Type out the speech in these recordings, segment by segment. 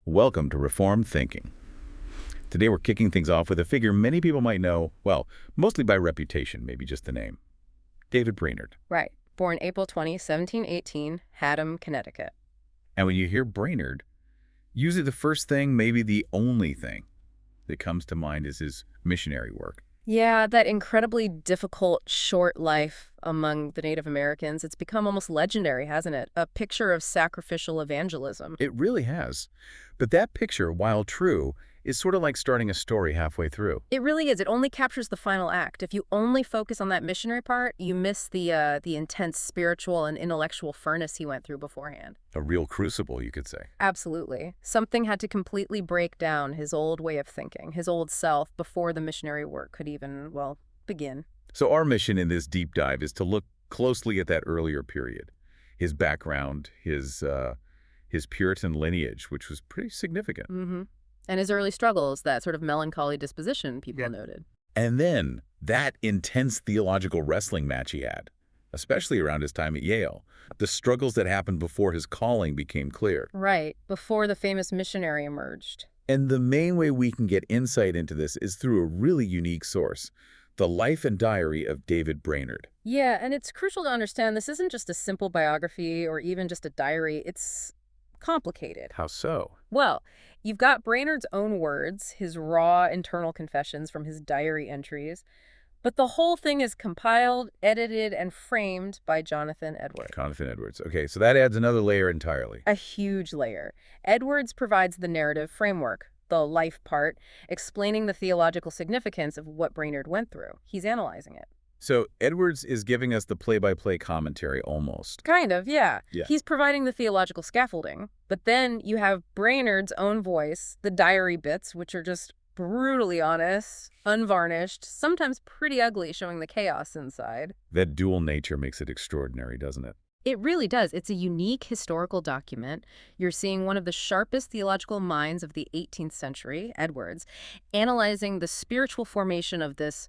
Welcome to Reformed Thinking. Today we're kicking things off with a figure many people might know, well, mostly by reputation, maybe just the name. David Brainerd. Right. Born April 20, 1718, Haddam, Connecticut. And when you hear Brainerd, usually the first thing, maybe the only thing that comes to mind is his missionary work. Yeah, that incredibly difficult, short life among the Native Americans. It's become almost legendary, hasn't it? A picture of sacrificial evangelism. It really has. But that picture, while true, is sort of like starting a story halfway through. It really is. It only captures the final act. If you only focus on that missionary part, you miss the intense spiritual and intellectual furnace he went through beforehand. A real crucible, you could say. Absolutely. Something had to completely break down his old way of thinking, his old self, before the missionary work could even, well, begin. So our mission in this deep dive is to look closely at that earlier period, his background, his Puritan lineage, which was pretty significant. Mm-hmm. And his early struggles, that sort of melancholy disposition people noted. And then that intense theological wrestling match he had, especially around his time at Yale, the struggles that happened before his calling became clear. Right, before the famous missionary emerged. And the main way we can get insight into this is through a really unique source, the life and diary of David Brainerd. Yeah, and it's crucial to understand this isn't just a simple biography or even just a diary. It's complicated. How so? Well, you've got Brainerd's own words, his raw internal confessions from his diary entries, but the whole thing is compiled, edited, and framed by Jonathan Edwards. Jonathan Edwards. Okay, so that adds another layer entirely. A huge layer. Edwards provides the narrative framework, the life part, explaining the theological significance of what Brainerd went through. He's analyzing it. So Edwards is giving us the play-by-play commentary almost. Kind of, yeah. Yeah. He's providing the theological scaffolding. But then you have Brainerd's own voice, the diary bits, which are just brutally honest, unvarnished, sometimes pretty ugly, showing the chaos inside. That dual nature makes it extraordinary, doesn't it? It really does. It's a unique historical document. You're seeing one of the sharpest theological minds of the 18th century, Edwards, analyzing the spiritual formation of this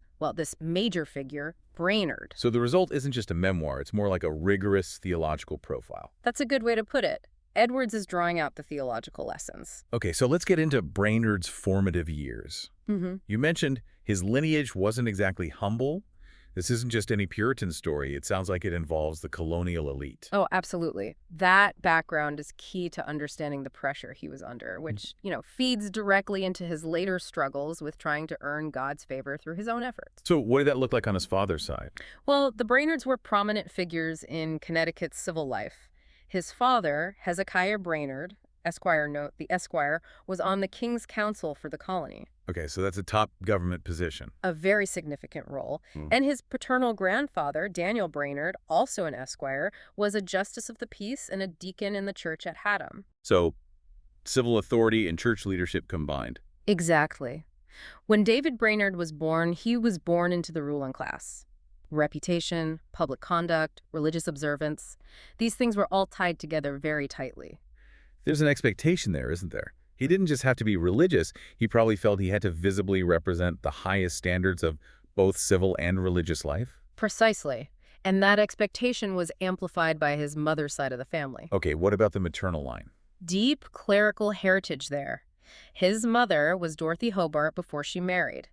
major figure, Brainerd. So the result isn't just a memoir, it's more like a rigorous theological profile. That's a good way to put it. Edwards is drawing out the theological lessons. Okay, so let's get into Brainerd's formative years. Mm-hmm. You mentioned his lineage wasn't exactly humble. This isn't just any Puritan story. It sounds like it involves the colonial elite. Oh, absolutely. That background is key to understanding the pressure he was under, which, feeds directly into his later struggles with trying to earn God's favor through his own efforts. So what did that look like on his father's side? Well, the Brainards were prominent figures in Connecticut's civil life. His father, Hezekiah Brainerd, Esquire note, the Esquire, was on the King's Council for the colony. Okay, so that's a top government position. A very significant role. And his paternal grandfather, Daniel Brainerd, also an Esquire, was a justice of the peace and a deacon in the church at Haddam. So civil authority and church leadership combined. Exactly. When David Brainerd was born, he was born into the ruling class. Reputation, public conduct, religious observance, these things were all tied together very tightly. There's an expectation there, isn't there? He didn't just have to be religious, he probably felt he had to visibly represent the highest standards of both civil and religious life. Precisely. And that expectation was amplified by his mother's side of the family. Okay, what about the maternal line? Deep clerical heritage there. His mother was Dorothy Hobart before she married.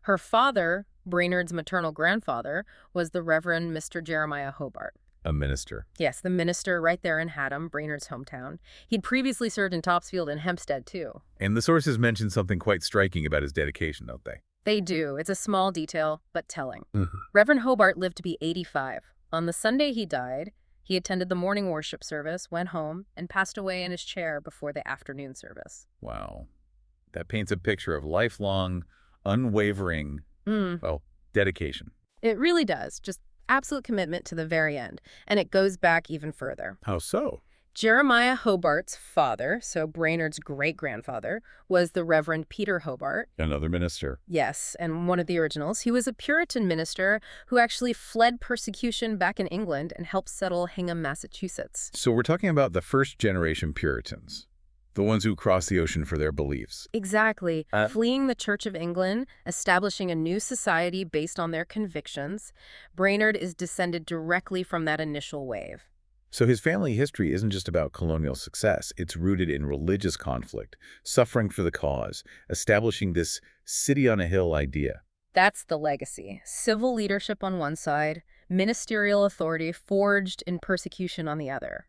Her father, Brainerd's maternal grandfather, was the Reverend Mr. Jeremiah Hobart. A minister. Yes, the minister right there in Haddam, Brainerd's hometown. He'd previously served in Topsfield and Hempstead, too. And the sources mention something quite striking about his dedication, don't they? They do. It's a small detail, but telling. Mm-hmm. Reverend Hobart lived to be 85. On the Sunday he died, he attended the morning worship service, went home, and passed away in his chair before the afternoon service. Wow. That paints a picture of lifelong, unwavering, dedication. It really does. Just absolute commitment to the very end. And it goes back even further. How so? Jeremiah Hobart's father, so Brainerd's great-grandfather, was the Reverend Peter Hobart. Another minister. Yes, and one of the originals. He was a Puritan minister who actually fled persecution back in England and helped settle Hingham, Massachusetts. So we're talking about the first-generation Puritans, the ones who crossed the ocean for their beliefs. Exactly. Fleeing the Church of England, establishing a new society based on their convictions. Brainerd is descended directly from that initial wave. So his family history isn't just about colonial success. It's rooted in religious conflict, suffering for the cause, establishing this city on a hill idea. That's the legacy. Civil leadership on one side, ministerial authority forged in persecution on the other.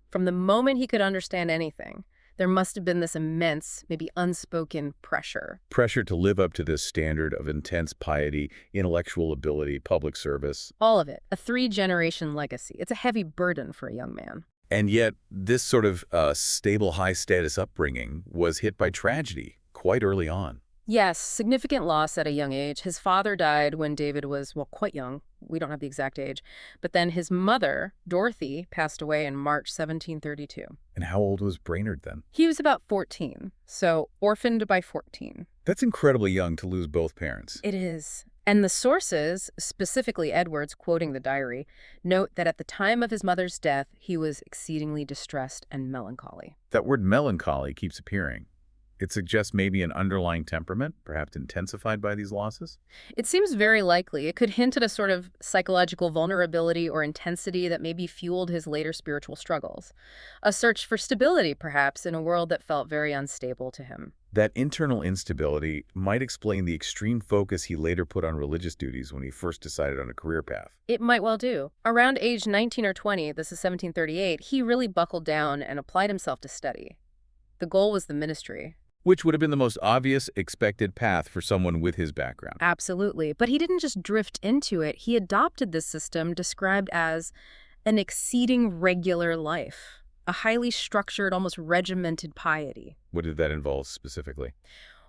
From the moment he could understand anything, there must have been this immense, maybe unspoken pressure. Pressure to live up to this standard of intense piety, intellectual ability, public service. All of it. A three-generation legacy. It's a heavy burden for a young man. And yet, this sort of stable, high-status upbringing was hit by tragedy quite early on. Yes, significant loss at a young age. His father died when David was, well, quite young. We don't have the exact age. But then his mother, Dorothy, passed away in March 1732. And how old was Brainerd then? He was about 14, so orphaned by 14. That's incredibly young to lose both parents. It is. And the sources, specifically Edwards quoting the diary, note that at the time of his mother's death, he was exceedingly distressed and melancholy. That word melancholy keeps appearing. It suggests maybe an underlying temperament, perhaps intensified by these losses? It seems very likely. It could hint at a sort of psychological vulnerability or intensity that maybe fueled his later spiritual struggles. A search for stability, perhaps, in a world that felt very unstable to him. That internal instability might explain the extreme focus he later put on religious duties when he first decided on a career path. It might well do. Around age 19 or 20, this is 1738, he really buckled down and applied himself to study. The goal was the ministry. Which would have been the most obvious, expected path for someone with his background. Absolutely. But he didn't just drift into it. He adopted this system described as an exceeding regular life, a highly structured, almost regimented piety. What did that involve specifically?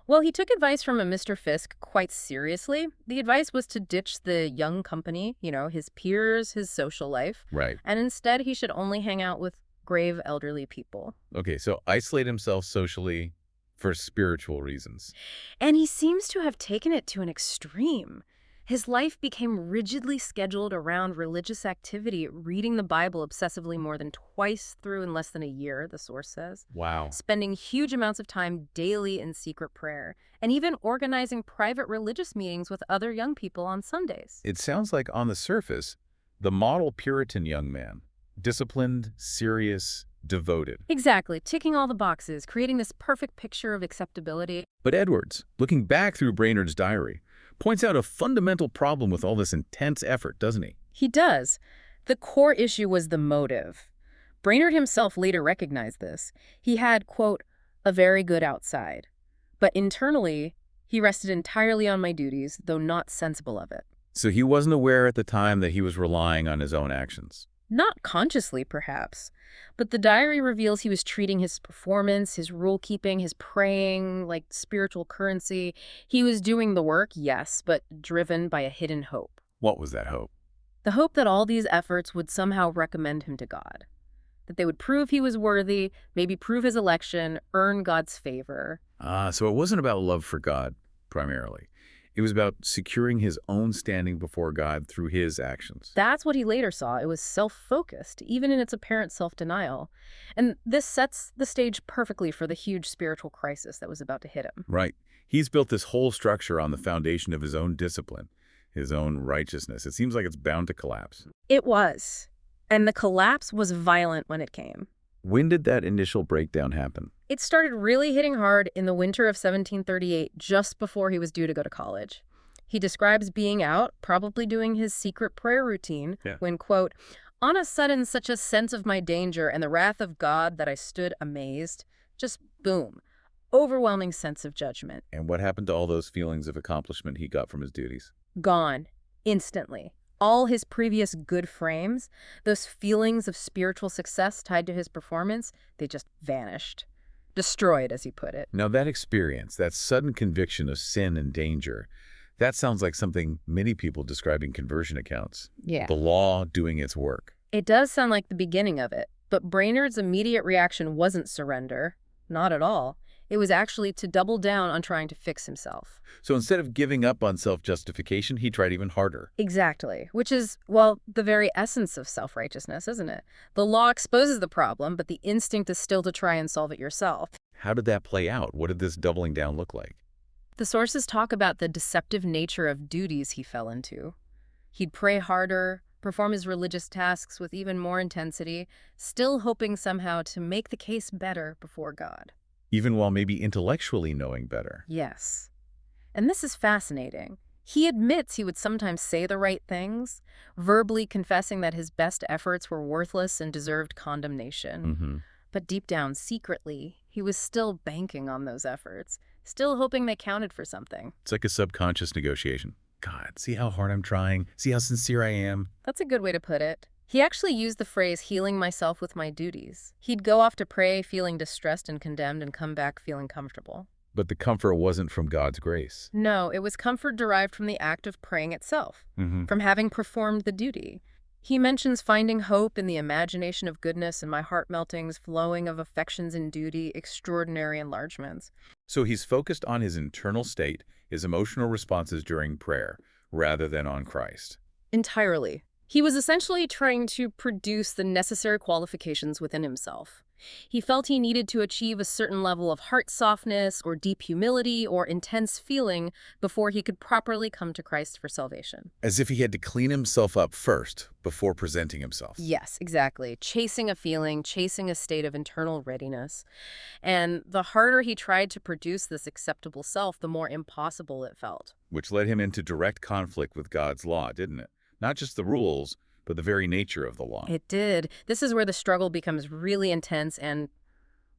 Well, he took advice from a Mr. Fisk quite seriously. The advice was to ditch the young company, his peers, his social life. Right. And instead, he should only hang out with grave elderly people. Okay, so isolate himself socially for spiritual reasons. And he seems to have taken it to an extreme. His life became rigidly scheduled around religious activity, reading the Bible obsessively more than twice through in less than a year, the source says. Wow. Spending huge amounts of time daily in secret prayer, and even organizing private religious meetings with other young people on Sundays. It sounds like, on the surface, the model Puritan young man. Disciplined, serious, devoted. Exactly, ticking all the boxes, creating this perfect picture of acceptability. But Edwards, looking back through Brainerd's diary, points out a fundamental problem with all this intense effort, doesn't he? He does. The core issue was the motive. Brainerd himself later recognized this. He had, quote, a very good outside. But internally, he rested entirely on my duties, though not sensible of it. So he wasn't aware at the time that he was relying on his own actions. Not consciously, perhaps, but the diary reveals he was treating his performance, his rule-keeping, his praying like spiritual currency. He was doing the work, yes, but driven by a hidden hope. What was that hope? The hope that all these efforts would somehow recommend him to God, that they would prove he was worthy, maybe prove his election, earn God's favor. So it wasn't about love for God, primarily. It was about securing his own standing before God through his actions. That's what he later saw. It was self-focused, even in its apparent self-denial. And this sets the stage perfectly for the huge spiritual crisis that was about to hit him. Right. He's built this whole structure on the foundation of his own discipline, his own righteousness. It seems like it's bound to collapse. It was. And the collapse was violent when it came. When did that initial breakdown happen? It started really hitting hard in the winter of 1738, just before he was due to go to college. He describes being out, probably doing his secret prayer routine, when, quote, on a sudden such a sense of my danger and the wrath of God that I stood amazed. Just boom. Overwhelming sense of judgment. And what happened to all those feelings of accomplishment he got from his duties? Gone. Instantly. All his previous good frames, those feelings of spiritual success tied to his performance, they just vanished. Destroyed, as he put it. Now that experience, that sudden conviction of sin and danger, that sounds like something many people describe in conversion accounts. Yeah. The law doing its work. It does sound like the beginning of it, but Brainerd's immediate reaction wasn't surrender. Not at all. It was actually to double down on trying to fix himself. So instead of giving up on self-justification, he tried even harder. Exactly. Which is, well, the very essence of self-righteousness, isn't it? The law exposes the problem, but the instinct is still to try and solve it yourself. How did that play out? What did this doubling down look like? The sources talk about the deceptive nature of duties he fell into. He'd pray harder, perform his religious tasks with even more intensity, still hoping somehow to make the case better before God. Even while maybe intellectually knowing better. Yes. And this is fascinating. He admits he would sometimes say the right things, verbally confessing that his best efforts were worthless and deserved condemnation. Mm-hmm. But deep down, secretly, he was still banking on those efforts, still hoping they counted for something. It's like a subconscious negotiation. God, see how hard I'm trying? See how sincere I am? That's a good way to put it. He actually used the phrase healing myself with my duties. He'd go off to pray feeling distressed and condemned and come back feeling comfortable. But the comfort wasn't from God's grace. No, it was comfort derived from the act of praying itself, Mm-hmm. from having performed the duty. He mentions finding hope in the imagination of goodness and my heart meltings, flowing of affections and duty, extraordinary enlargements. So he's focused on his internal state, his emotional responses during prayer, rather than on Christ. Entirely. He was essentially trying to produce the necessary qualifications within himself. He felt he needed to achieve a certain level of heart softness or deep humility or intense feeling before he could properly come to Christ for salvation. As if he had to clean himself up first before presenting himself. Yes, exactly. Chasing a feeling, chasing a state of internal readiness. And the harder he tried to produce this acceptable self, the more impossible it felt. Which led him into direct conflict with God's law, didn't it? Not just the rules, but the very nature of the law. It did. This is where the struggle becomes really intense and,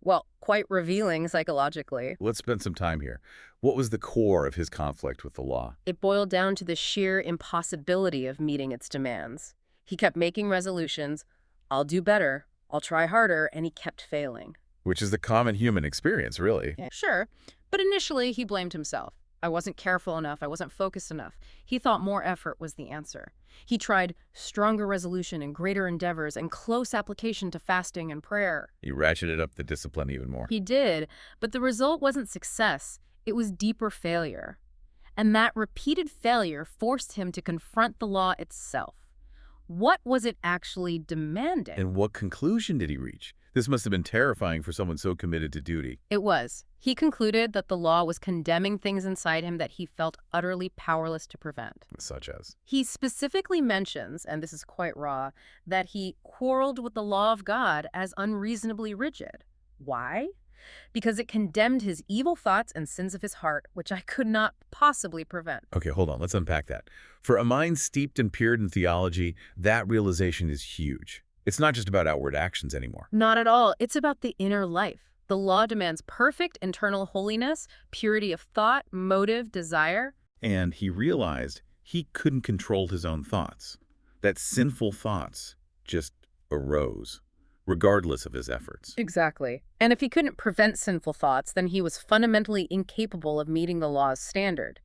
well, quite revealing psychologically. Let's spend some time here. What was the core of his conflict with the law? It boiled down to the sheer impossibility of meeting its demands. He kept making resolutions, I'll do better, I'll try harder, and he kept failing. Which is the common human experience, really. Sure, but initially he blamed himself. I wasn't careful enough, I wasn't focused enough. He thought more effort was the answer. He tried stronger resolution and greater endeavors and close application to fasting and prayer. He ratcheted up the discipline even more. He did, but the result wasn't success. It was deeper failure. And that repeated failure forced him to confront the law itself. What was it actually demanding? And what conclusion did he reach? This must have been terrifying for someone so committed to duty. It was. He concluded that the law was condemning things inside him that he felt utterly powerless to prevent. Such as? He specifically mentions, and this is quite raw, that he quarreled with the law of God as unreasonably rigid. Why? Because it condemned his evil thoughts and sins of his heart, which I could not possibly prevent. Okay, hold on. Let's unpack that. For a mind steeped in Puritan theology, that realization is huge. It's not just about outward actions anymore. Not at all. It's about the inner life. The law demands perfect internal holiness, purity of thought, motive, desire. And he realized he couldn't control his own thoughts. That sinful thoughts just arose, regardless of his efforts. Exactly. And if he couldn't prevent sinful thoughts, then he was fundamentally incapable of meeting the law's standard.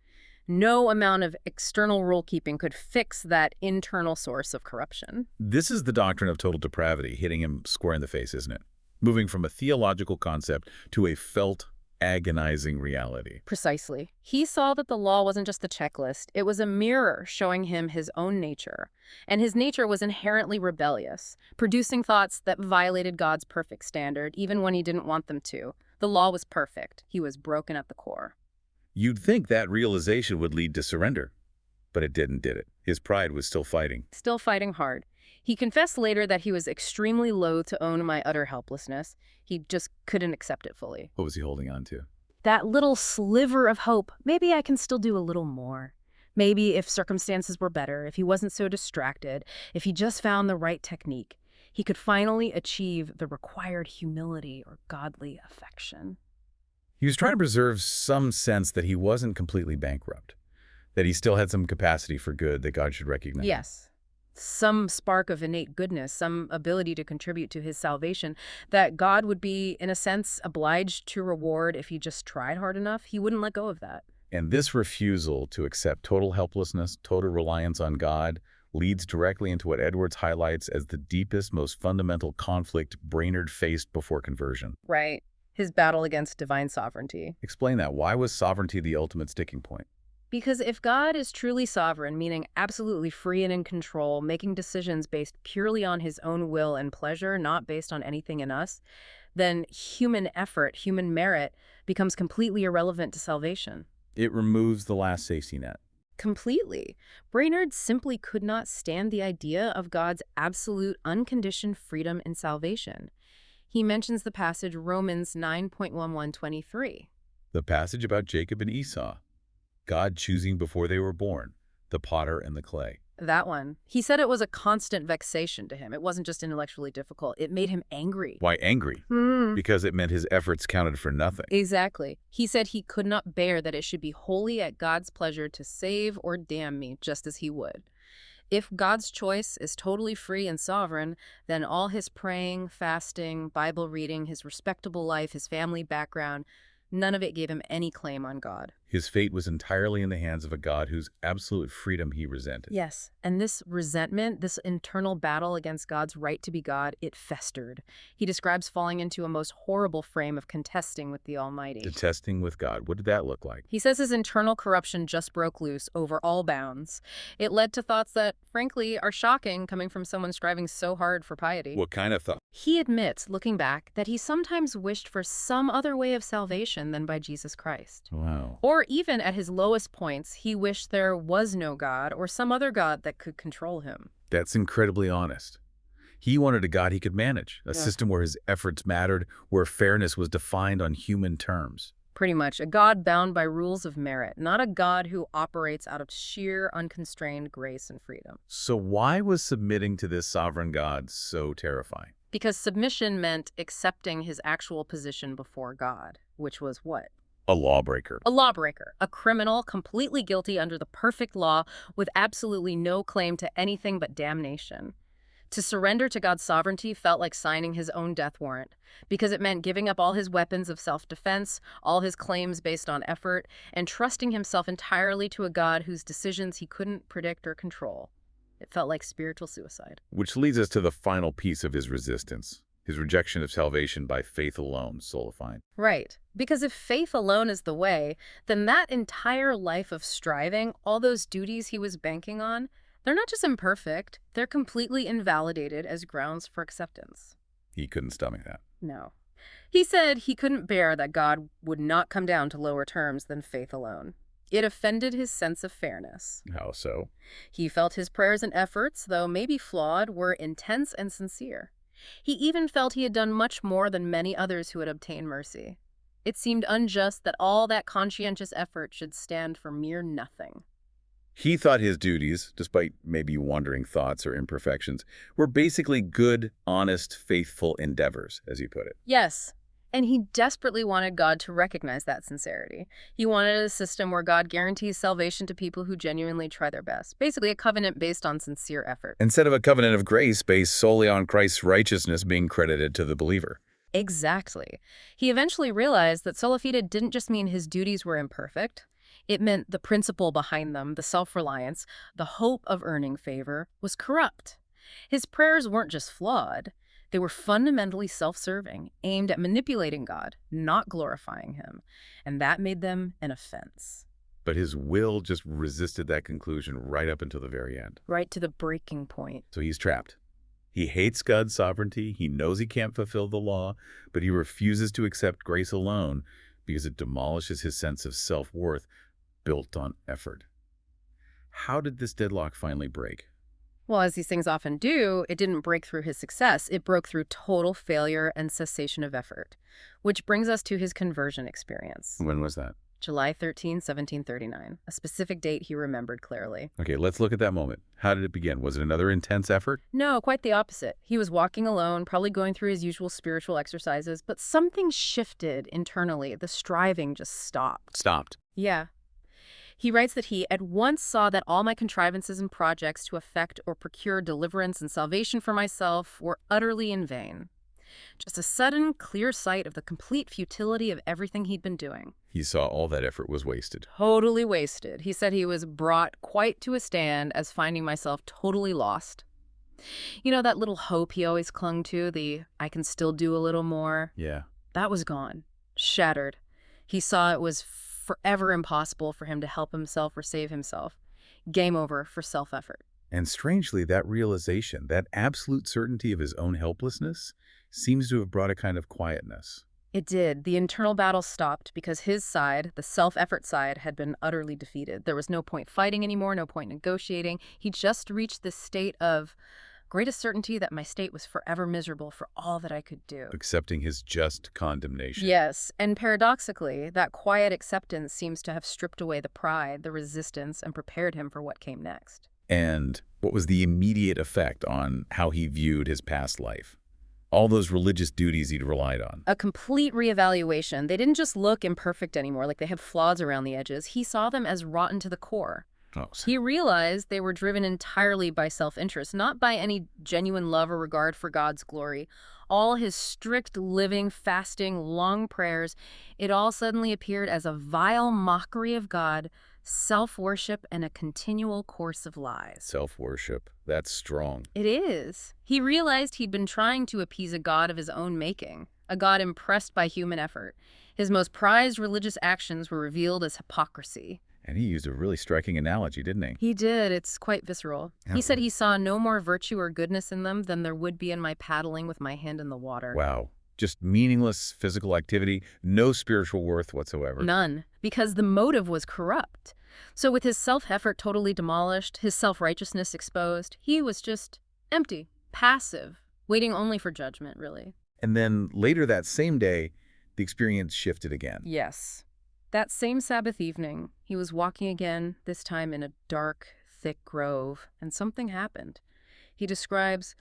No amount of external rule-keeping could fix that internal source of corruption. This is the doctrine of total depravity hitting him square in the face, isn't it? Moving from a theological concept to a felt, agonizing reality. Precisely. He saw that the law wasn't just a checklist. It was a mirror showing him his own nature. And his nature was inherently rebellious, producing thoughts that violated God's perfect standard, even when he didn't want them to. The law was perfect. He was broken at the core. You'd think that realization would lead to surrender, but it didn't, did it? His pride was still fighting. Still fighting hard. He confessed later that he was extremely loath to own my utter helplessness. He just couldn't accept it fully. What was he holding on to? That little sliver of hope. Maybe I can still do a little more. Maybe if circumstances were better, if he wasn't so distracted, if he just found the right technique, he could finally achieve the required humility or godly affection. He was trying to preserve some sense that he wasn't completely bankrupt, that he still had some capacity for good that God should recognize. Yes. Some spark of innate goodness, some ability to contribute to his salvation, that God would be, in a sense, obliged to reward if he just tried hard enough. He wouldn't let go of that. And this refusal to accept total helplessness, total reliance on God, leads directly into what Edwards highlights as the deepest, most fundamental conflict Brainerd faced before conversion. Right. His battle against divine sovereignty. Explain that. Why was sovereignty the ultimate sticking point? Because if God is truly sovereign, meaning absolutely free and in control, making decisions based purely on his own will and pleasure, not based on anything in us, then human effort, human merit, becomes completely irrelevant to salvation. It removes the last safety net. Completely. Brainerd simply could not stand the idea of God's absolute unconditioned freedom and salvation. He mentions the passage Romans 9.1123. The passage about Jacob and Esau, God choosing before they were born, the potter and the clay. That one. He said it was a constant vexation to him. It wasn't just intellectually difficult. It made him angry. Why angry? Because it meant his efforts counted for nothing. Exactly. He said he could not bear that it should be wholly at God's pleasure to save or damn me just as he would. If God's choice is totally free and sovereign, then all his praying, fasting, Bible reading, his respectable life, his family background, none of it gave him any claim on God. His fate was entirely in the hands of a God whose absolute freedom he resented. Yes, and this resentment, this internal battle against God's right to be God, it festered. He describes falling into a most horrible frame of contesting with the Almighty. Contesting with God. What did that look like? He says his internal corruption just broke loose over all bounds. It led to thoughts that, frankly, are shocking coming from someone striving so hard for piety. What kind of thought? He admits, looking back, that he sometimes wished for some other way of salvation than by Jesus Christ. Wow. Or even at his lowest points, he wished there was no God or some other God that could control him. That's incredibly honest. He wanted a God he could manage, a system where his efforts mattered, where fairness was defined on human terms. Pretty much, a God bound by rules of merit, not a God who operates out of sheer, unconstrained grace and freedom. So why was submitting to this sovereign God so terrifying? Because submission meant accepting his actual position before God, which was what? A lawbreaker. A lawbreaker, a criminal completely guilty under the perfect law with absolutely no claim to anything but damnation. To surrender to God's sovereignty felt like signing his own death warrant, because it meant giving up all his weapons of self-defense, all his claims based on effort, and trusting himself entirely to a God whose decisions he couldn't predict or control. It felt like spiritual suicide. Which leads us to the final piece of his resistance. His rejection of salvation by faith alone, solifying. Right. Because if faith alone is the way, then that entire life of striving, all those duties he was banking on, they're not just imperfect, they're completely invalidated as grounds for acceptance. He couldn't stomach that. No. He said he couldn't bear that God would not come down to lower terms than faith alone. It offended his sense of fairness. How so? He felt his prayers and efforts, though maybe flawed, were intense and sincere. He even felt he had done much more than many others who had obtained mercy. It seemed unjust that all that conscientious effort should stand for mere nothing. He thought his duties, despite maybe wandering thoughts or imperfections, were basically good, honest, faithful endeavors, as you put it. Yes, and he desperately wanted God to recognize that sincerity. He wanted a system where God guarantees salvation to people who genuinely try their best. Basically, a covenant based on sincere effort. Instead of a covenant of grace based solely on Christ's righteousness being credited to the believer. Exactly. He eventually realized that sola fide didn't just mean his duties were imperfect. It meant the principle behind them, the self-reliance, the hope of earning favor, was corrupt. His prayers weren't just flawed. They were fundamentally self-serving, aimed at manipulating God, not glorifying him. And that made them an offense. But his will just resisted that conclusion right up until the very end. Right to the breaking point. So he's trapped. He hates God's sovereignty. He knows he can't fulfill the law, but he refuses to accept grace alone because it demolishes his sense of self-worth built on effort. How did this deadlock finally break? Well, as these things often do, it didn't break through his success. It broke through total failure and cessation of effort, which brings us to his conversion experience. When was that? July 13, 1739, a specific date he remembered clearly. Okay, let's look at that moment. How did it begin? Was it another intense effort? No, quite the opposite. He was walking alone, probably going through his usual spiritual exercises, but something shifted internally. The striving just stopped. Stopped. Yeah. He writes that he at once saw that all my contrivances and projects to effect or procure deliverance and salvation for myself were utterly in vain. Just a sudden, clear sight of the complete futility of everything he'd been doing. He saw all that effort was wasted. Totally wasted. He said he was brought quite to a stand as finding myself totally lost. You know, that little hope he always clung to, the I can still do a little more? Yeah. That was gone. Shattered. He saw it was forever impossible for him to help himself or save himself. Game over for self-effort. And strangely, that realization, that absolute certainty of his own helplessness, seems to have brought a kind of quietness. It did. The internal battle stopped because his side, the self-effort side, had been utterly defeated. There was no point fighting anymore, no point negotiating. He just reached this state of greatest certainty that my state was forever miserable for all that I could do. Accepting his just condemnation. Yes, and paradoxically, that quiet acceptance seems to have stripped away the pride, the resistance, and prepared him for what came next. And what was the immediate effect on how he viewed his past life? All those religious duties he'd relied on. A complete reevaluation. They didn't just look imperfect anymore, like they had flaws around the edges. He saw them as rotten to the core. Oh, He realized they were driven entirely by self-interest, not by any genuine love or regard for God's glory. All his strict living, fasting, long prayers, it all suddenly appeared as a vile mockery of God, self-worship, and a continual course of lies. self-worship. That's strong. It is. He realized he'd been trying to appease a God of his own making, a God impressed by human effort. His most prized religious actions were revealed as hypocrisy. And he used a really striking analogy, didn't he? He did. It's quite visceral. He said he saw no more virtue or goodness in them than there would be in my paddling with my hand in the water. Wow. Just meaningless physical activity, no spiritual worth whatsoever. None, because the motive was corrupt. So with his self-effort totally demolished, his self-righteousness exposed, he was just empty, passive, waiting only for judgment, really. And then later that same day, the experience shifted again. Yes. That same Sabbath evening, he was walking again, this time in a dark, thick grove, and something happened. He describes,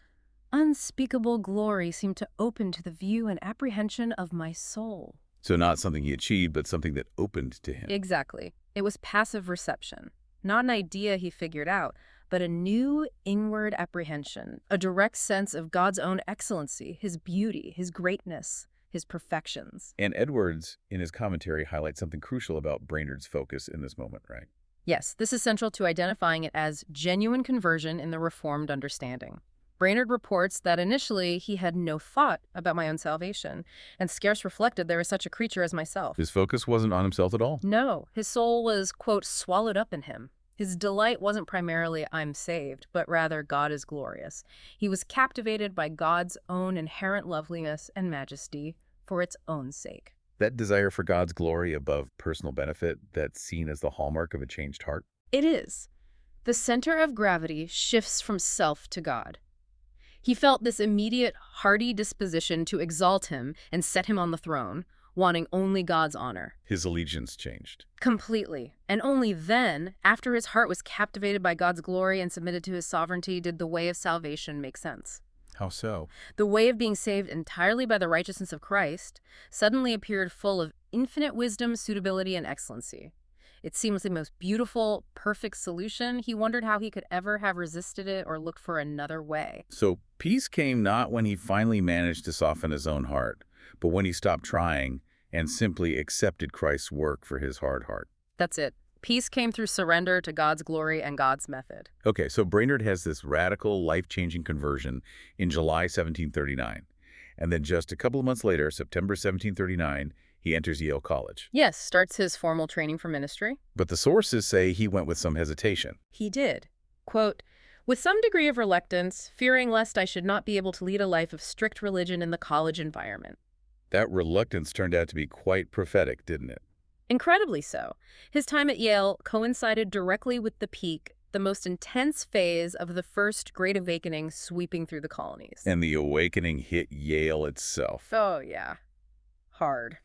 unspeakable glory seemed to open to the view and apprehension of my soul. So not something he achieved, but something that opened to him. Exactly. It was passive reception. Not an idea he figured out, but a new inward apprehension, a direct sense of God's own excellency, his beauty, his greatness, his perfections. And Edwards, in his commentary, highlights something crucial about Brainerd's focus in this moment, right? Yes, this is central to identifying it as genuine conversion in the Reformed understanding. Brainerd reports that initially he had no thought about my own salvation, and scarce reflected there was such a creature as myself. His focus wasn't on himself at all. No, his soul was, quote, swallowed up in him. His delight wasn't primarily I'm saved, but rather God is glorious. He was captivated by God's own inherent loveliness and majesty for its own sake. That desire for God's glory above personal benefit that's seen as the hallmark of a changed heart. It is. The center of gravity shifts from self to God. He felt this immediate, hearty disposition to exalt him and set him on the throne, wanting only God's honor. His allegiance changed. Completely. And only then, after his heart was captivated by God's glory and submitted to his sovereignty, did the way of salvation make sense. How so? The way of being saved entirely by the righteousness of Christ suddenly appeared full of infinite wisdom, suitability, and excellency. It seemed the most beautiful, perfect solution. He wondered how he could ever have resisted it or looked for another way. So peace came not when he finally managed to soften his own heart, but when he stopped trying and simply accepted Christ's work for his hard heart. That's it. Peace came through surrender to God's glory and God's method. Okay, so Brainerd has this radical, life-changing conversion in July 1739. And then just a couple of months later, September 1739, he enters Yale College. Yes, starts his formal training for ministry. But the sources say he went with some hesitation. He did. Quote, with some degree of reluctance, fearing lest I should not be able to lead a life of strict religion in the college environment. That reluctance turned out to be quite prophetic, didn't it? Incredibly so. His time at Yale coincided directly with the peak, the most intense phase of the first Great Awakening sweeping through the colonies. And the awakening hit Yale itself. Oh, yeah. Hard.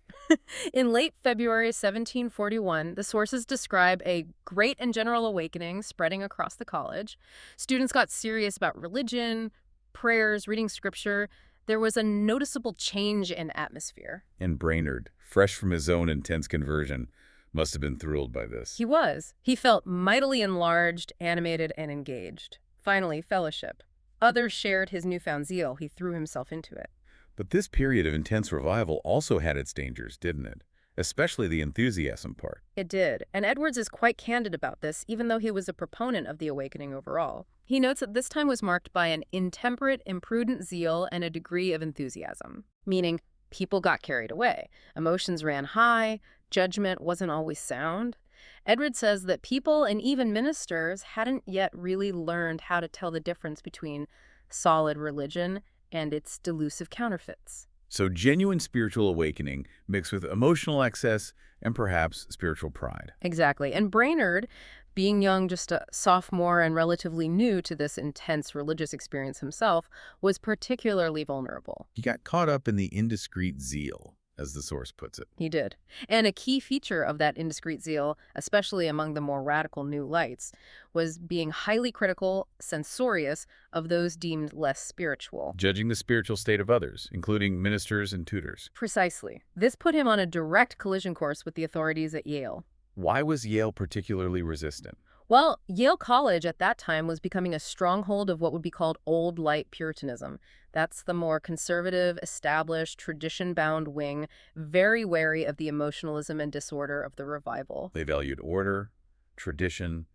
In late February 1741, the sources describe a great and general awakening spreading across the college. Students got serious about religion, prayers, reading scripture. There was a noticeable change in atmosphere. And Brainerd, fresh from his own intense conversion, must have been thrilled by this. He was. He felt mightily enlarged, animated, and engaged. Finally, fellowship. Others shared his newfound zeal. He threw himself into it. But this period of intense revival also had its dangers, didn't it? Especially the enthusiasm part. It did, and Edwards is quite candid about this, even though he was a proponent of the awakening overall. He notes that this time was marked by an intemperate, imprudent zeal and a degree of enthusiasm, meaning people got carried away. Emotions ran high, judgment wasn't always sound. Edwards says that people and even ministers hadn't yet really learned how to tell the difference between solid religion and its delusive counterfeits. So genuine spiritual awakening mixed with emotional excess and perhaps spiritual pride. Exactly. And Brainerd, being young, just a sophomore and relatively new to this intense religious experience himself, was particularly vulnerable. He got caught up in the indiscreet zeal, as the source puts it. He did. And a key feature of that indiscreet zeal, especially among the more radical new lights, was being highly critical, censorious of those deemed less spiritual. Judging the spiritual state of others, including ministers and tutors. Precisely. This put him on a direct collision course with the authorities at Yale. Why was Yale particularly resistant? Well, Yale College at that time was becoming a stronghold of what would be called Old Light Puritanism. That's the more conservative, established, tradition-bound wing, very wary of the emotionalism and disorder of the revival. They valued order, tradition,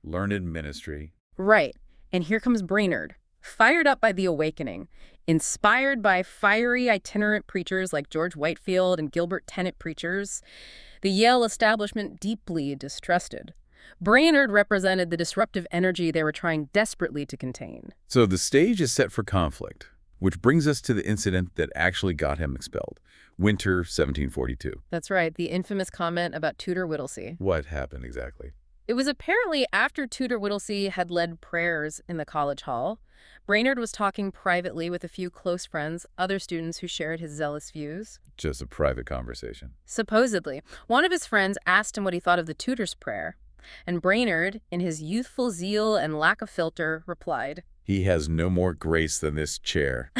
learned ministry. Right. And here comes Brainerd, fired up by the awakening, inspired by fiery itinerant preachers like George Whitefield and Gilbert Tennent preachers. The Yale establishment deeply distrusted. Brainerd represented the disruptive energy they were trying desperately to contain. So the stage is set for conflict, which brings us to the incident that actually got him expelled. Winter 1742. That's right, the infamous comment about Tutor Whittlesey. What happened exactly? It was apparently after Tutor Whittlesey had led prayers in the college hall. Brainerd was talking privately with a few close friends, other students who shared his zealous views. Just a private conversation. Supposedly. One of his friends asked him what he thought of the tutor's prayer. And Brainerd, in his youthful zeal and lack of filter, replied, "He has no more grace than this chair."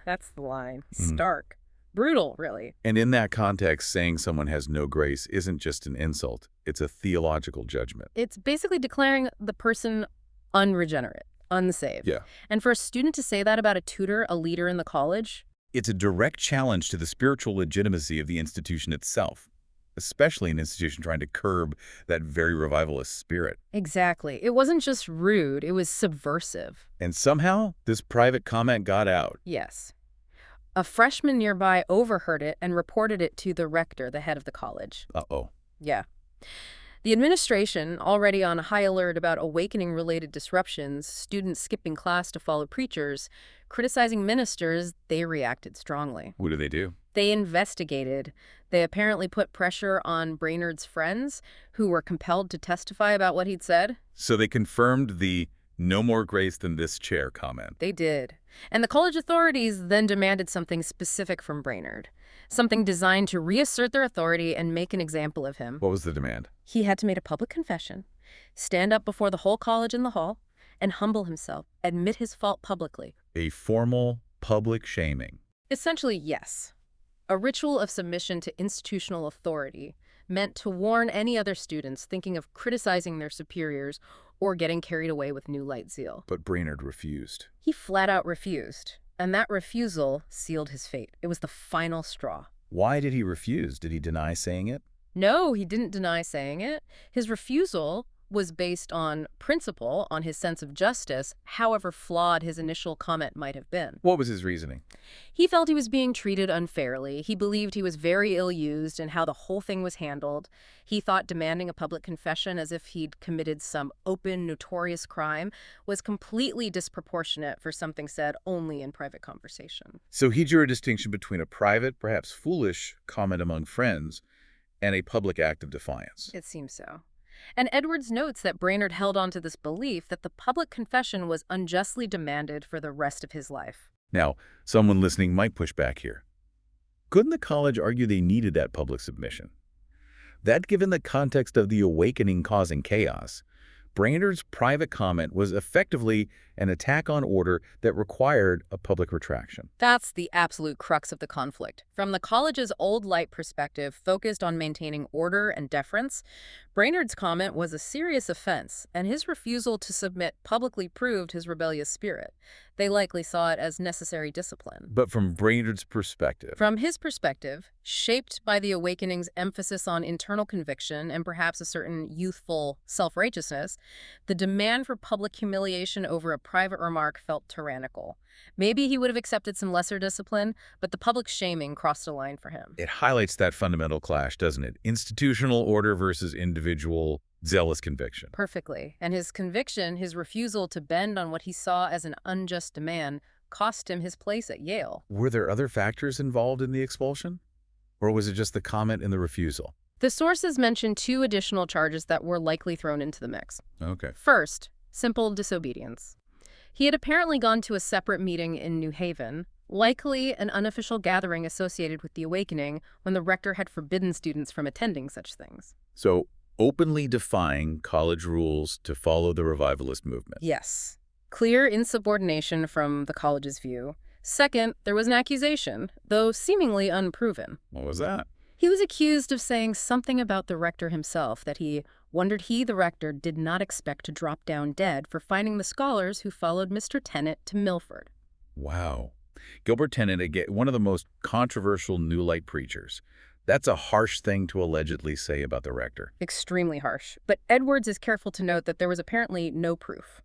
That's the line. Stark. Brutal, really. And in that context, saying someone has no grace isn't just an insult. It's a theological judgment. It's basically declaring the person unregenerate, unsaved. Yeah. And for a student to say that about a tutor, a leader in the college? It's a direct challenge to the spiritual legitimacy of the institution itself, especially an institution trying to curb that very revivalist spirit. Exactly. It wasn't just rude, it was subversive. And somehow, this private comment got out. Yes. A freshman nearby overheard it and reported it to the rector, the head of the college. Uh-oh. Yeah. The administration, already on high alert about awakening-related disruptions, students skipping class to follow preachers, criticizing ministers, they reacted strongly. What do they do? They investigated. They apparently put pressure on Brainerd's friends, who were compelled to testify about what he'd said. So they confirmed the "no more grace than this chair" comment. They did. And the college authorities then demanded something specific from Brainerd, something designed to reassert their authority and make an example of him. What was the demand? He had to make a public confession, stand up before the whole college in the hall, and humble himself, admit his fault publicly. A formal public shaming. Essentially, yes. A ritual of submission to institutional authority meant to warn any other students thinking of criticizing their superiors or getting carried away with new light zeal. But Brainerd refused. He flat out refused, and that refusal sealed his fate. It was the final straw. Why did he refuse? Did he deny saying it? No, he didn't deny saying it. His refusal was based on principle, on his sense of justice, however flawed his initial comment might have been. What was his reasoning? He felt he was being treated unfairly. He believed he was very ill-used in how the whole thing was handled. He thought demanding a public confession as if he'd committed some open, notorious crime was completely disproportionate for something said only in private conversation. So he drew a distinction between a private, perhaps foolish, comment among friends and a public act of defiance. It seems so. And Edwards notes that Brainerd held on to this belief that the public confession was unjustly demanded for the rest of his life. Now, someone listening might push back here. Couldn't the college argue they needed that public submission? That, given the context of the awakening causing chaos, Brainerd's private comment was effectively an attack on order that required a public retraction. That's the absolute crux of the conflict. From the college's old light perspective, focused on maintaining order and deference, Brainerd's comment was a serious offense, and his refusal to submit publicly proved his rebellious spirit. They likely saw it as necessary discipline. But from Brainerd's perspective, From his perspective, shaped by the awakening's emphasis on internal conviction and perhaps a certain youthful self-righteousness, the demand for public humiliation over a private remark felt tyrannical. Maybe he would have accepted some lesser discipline, but the public shaming crossed a line for him. it highlights that fundamental clash, doesn't it? Institutional order versus individual zealous conviction. Perfectly. And his conviction, his refusal to bend on what he saw as an unjust demand, cost him his place at Yale. Were there other factors involved in the expulsion? Or was it just the comment and the refusal? The sources mention 2 additional charges that were likely thrown into the mix. Okay. First, simple disobedience. He had apparently gone to a separate meeting in New Haven, likely an unofficial gathering associated with the awakening when the rector had forbidden students from attending such things. So, openly defying college rules to follow the revivalist movement. Yes. Clear insubordination from the college's view. Second, there was an accusation, though seemingly unproven. What was that? He was accused of saying something about the rector himself that he wondered the rector, did not expect to drop down dead for finding the scholars who followed Mr. Tennant to Milford. Wow. Gilbert Tennant, again, one of the most controversial New Light preachers. That's a harsh thing to allegedly say about the rector. Extremely harsh. But Edwards is careful to note that there was apparently no proof.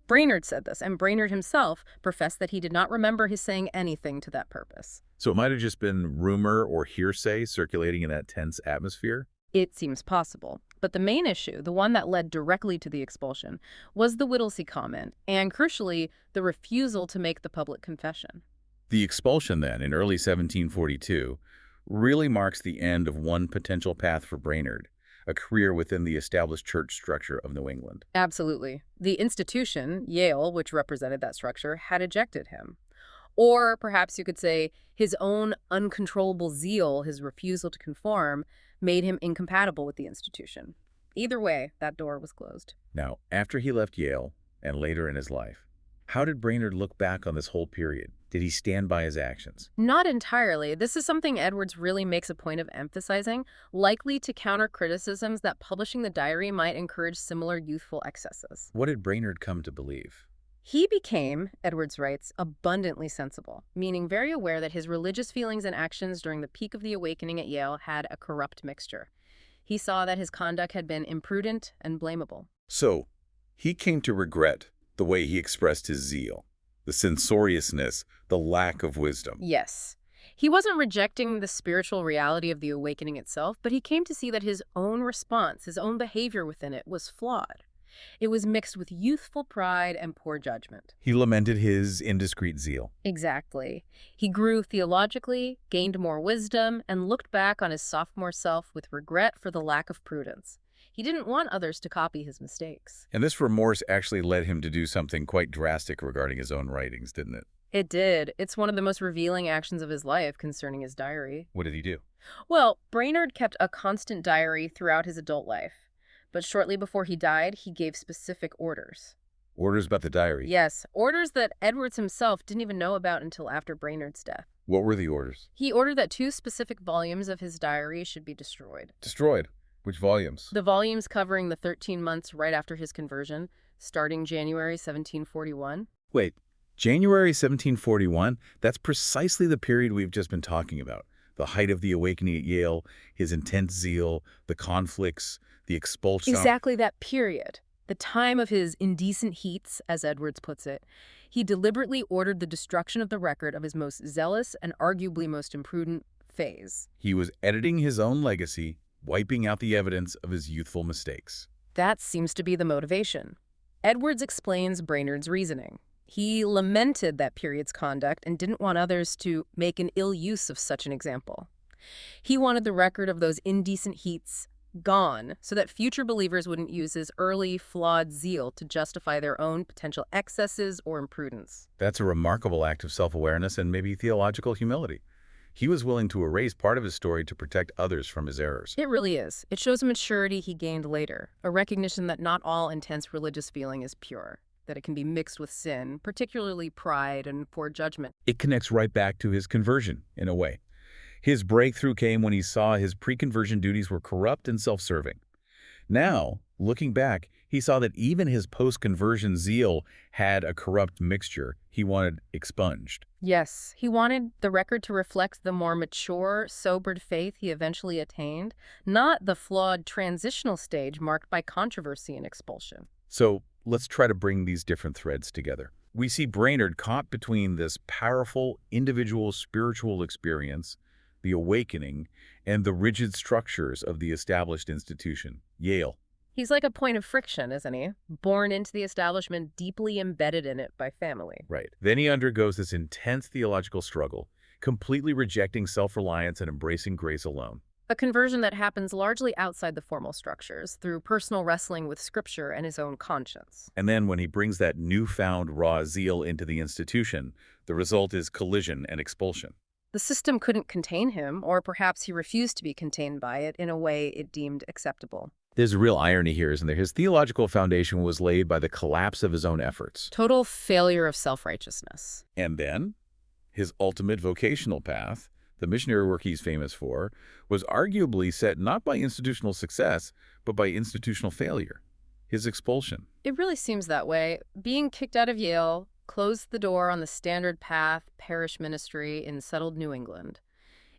Brainerd said this, and Brainerd himself professed that he did not remember his saying anything to that purpose. So it might have just been rumor or hearsay circulating in that tense atmosphere? It seems possible. But the main issue, the one that led directly to the expulsion, was the Whittlesey comment, and crucially, the refusal to make the public confession. The expulsion, then, in early 1742, really marks the end of one potential path for Brainerd, a career within the established church structure of New England. Absolutely. The institution, Yale, which represented that structure, had ejected him. Or perhaps you could say his own uncontrollable zeal, his refusal to conform, made him incompatible with the institution. Either way, that door was closed. Now, after he left Yale, and later in his life, how did Brainerd look back on this whole period? Did he stand by his actions? Not entirely. This is something Edwards really makes a point of emphasizing, likely to counter criticisms that publishing the diary might encourage similar youthful excesses. What did Brainerd come to believe? He became, Edwards writes, abundantly sensible, meaning very aware that his religious feelings and actions during the peak of the awakening at Yale had a corrupt mixture. He saw that his conduct had been imprudent and blamable. So, he came to regret the way he expressed his zeal, the censoriousness, the lack of wisdom. Yes. He wasn't rejecting the spiritual reality of the awakening itself, but he came to see that his own response, his own behavior within it, was flawed. It was mixed with youthful pride and poor judgment. He lamented his indiscreet zeal. Exactly. He grew theologically, gained more wisdom, and looked back on his sophomore self with regret for the lack of prudence. He didn't want others to copy his mistakes. And this remorse actually led him to do something quite drastic regarding his own writings, didn't it? It did. It's one of the most revealing actions of his life concerning his diary. What did he do? Well, Brainerd kept a constant diary throughout his adult life. But shortly before he died, he gave specific orders. Orders about the diary? Yes, orders that Edwards himself didn't even know about until after Brainerd's death. What were the orders? He ordered that 2 specific volumes of his diary should be destroyed. Destroyed? Which volumes? The volumes covering the 13 months right after his conversion, starting January 1741. Wait, January 1741? That's precisely the period we've just been talking about. The height of the awakening at Yale, his intense zeal, the conflicts, the expulsion. Exactly that period. The time of his indecent heats, as Edwards puts it. He deliberately ordered the destruction of the record of his most zealous and arguably most imprudent phase. He was editing his own legacy, wiping out the evidence of his youthful mistakes. That seems to be the motivation. Edwards explains Brainerd's reasoning. He lamented that period's conduct and didn't want others to make an ill use of such an example. He wanted the record of those indecent heats gone so that future believers wouldn't use his early, flawed zeal to justify their own potential excesses or imprudence. That's a remarkable act of self-awareness and maybe theological humility. He was willing to erase part of his story to protect others from his errors. It really is. It shows a maturity he gained later, a recognition that not all intense religious feeling is pure, that it can be mixed with sin, particularly pride and poor judgment. It connects right back to his conversion, in a way. His breakthrough came when he saw his pre-conversion duties were corrupt and self-serving. Now, looking back, he saw that even his post-conversion zeal had a corrupt mixture he wanted expunged. Yes, he wanted the record to reflect the more mature, sobered faith he eventually attained, not the flawed transitional stage marked by controversy and expulsion. So let's try to bring these different threads together. We see Brainerd caught between this powerful individual spiritual experience, the awakening, and the rigid structures of the established institution, Yale. He's like a point of friction, isn't he? Born into the establishment, deeply embedded in it by family. Right. Then he undergoes this intense theological struggle, completely rejecting self-reliance and embracing grace alone. A conversion that happens largely outside the formal structures, through personal wrestling with Scripture and his own conscience. And then when he brings that newfound raw zeal into the institution, the result is collision and expulsion. The system couldn't contain him, or perhaps he refused to be contained by it in a way it deemed acceptable. There's a real irony here, isn't there? His theological foundation was laid by the collapse of his own efforts. Total failure of self-righteousness. And then, his ultimate vocational path, the missionary work he's famous for, was arguably set not by institutional success, but by institutional failure, his expulsion. It really seems that way. Being kicked out of Yale closed the door on the standard path parish ministry in settled New England.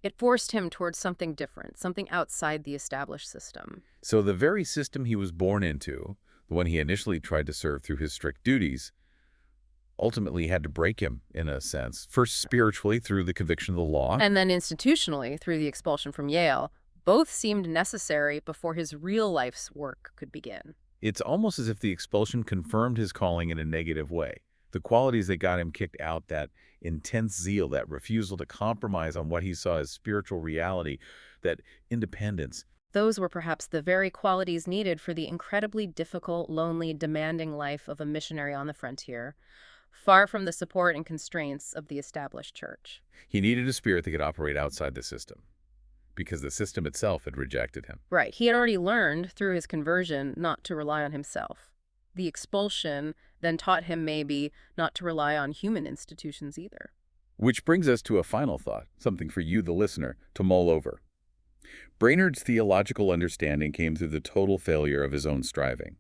It forced him towards something different, something outside the established system. So the very system he was born into, the one he initially tried to serve through his strict duties, ultimately had to break him, in a sense, first spiritually through the conviction of the law. And then institutionally through the expulsion from Yale. Both seemed necessary before his real life's work could begin. It's almost as if the expulsion confirmed his calling in a negative way. The qualities that got him kicked out, that intense zeal, that refusal to compromise on what he saw as spiritual reality, that independence. Those were perhaps the very qualities needed for the incredibly difficult, lonely, demanding life of a missionary on the frontier, far from the support and constraints of the established church. He needed a spirit that could operate outside the system, because the system itself had rejected him. Right. He had already learned through his conversion not to rely on himself. The expulsion then taught him maybe not to rely on human institutions either. Which brings us to a final thought, something for you, the listener, to mull over. Brainerd's theological understanding came through the total failure of his own striving.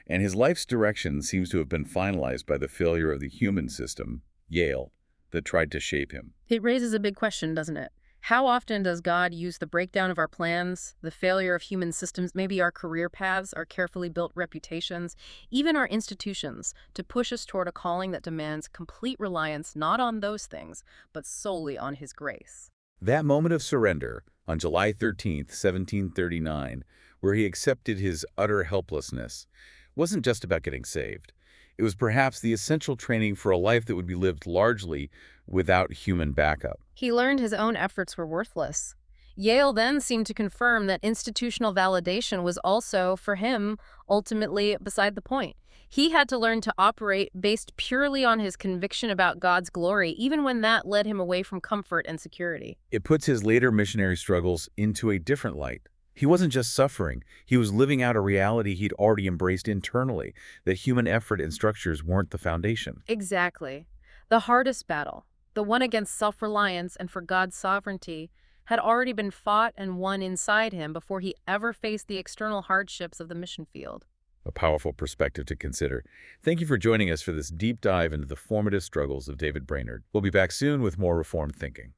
And his life's direction seems to have been finalized by the failure of the human system, Yale, that tried to shape him. It raises a big question, doesn't it? How often does God use the breakdown of our plans, the failure of human systems, maybe our career paths, our carefully built reputations, even our institutions, to push us toward a calling that demands complete reliance not on those things, but solely on His grace? That moment of surrender, on July 13th, 1739, where he accepted his utter helplessness, wasn't just about getting saved. It was perhaps the essential training for a life that would be lived largely without human backup. He learned his own efforts were worthless. Yale then seemed to confirm that institutional validation was also, for him, ultimately beside the point. He had to learn to operate based purely on his conviction about God's glory, even when that led him away from comfort and security. It puts his later missionary struggles into a different light. He wasn't just suffering. He was living out a reality he'd already embraced internally, that human effort and structures weren't the foundation. Exactly. The hardest battle, the one against self-reliance and for God's sovereignty, had already been fought and won inside him before he ever faced the external hardships of the mission field. A powerful perspective to consider. Thank you for joining us for this deep dive into the formative struggles of David Brainerd. We'll be back soon with more Reformed thinking.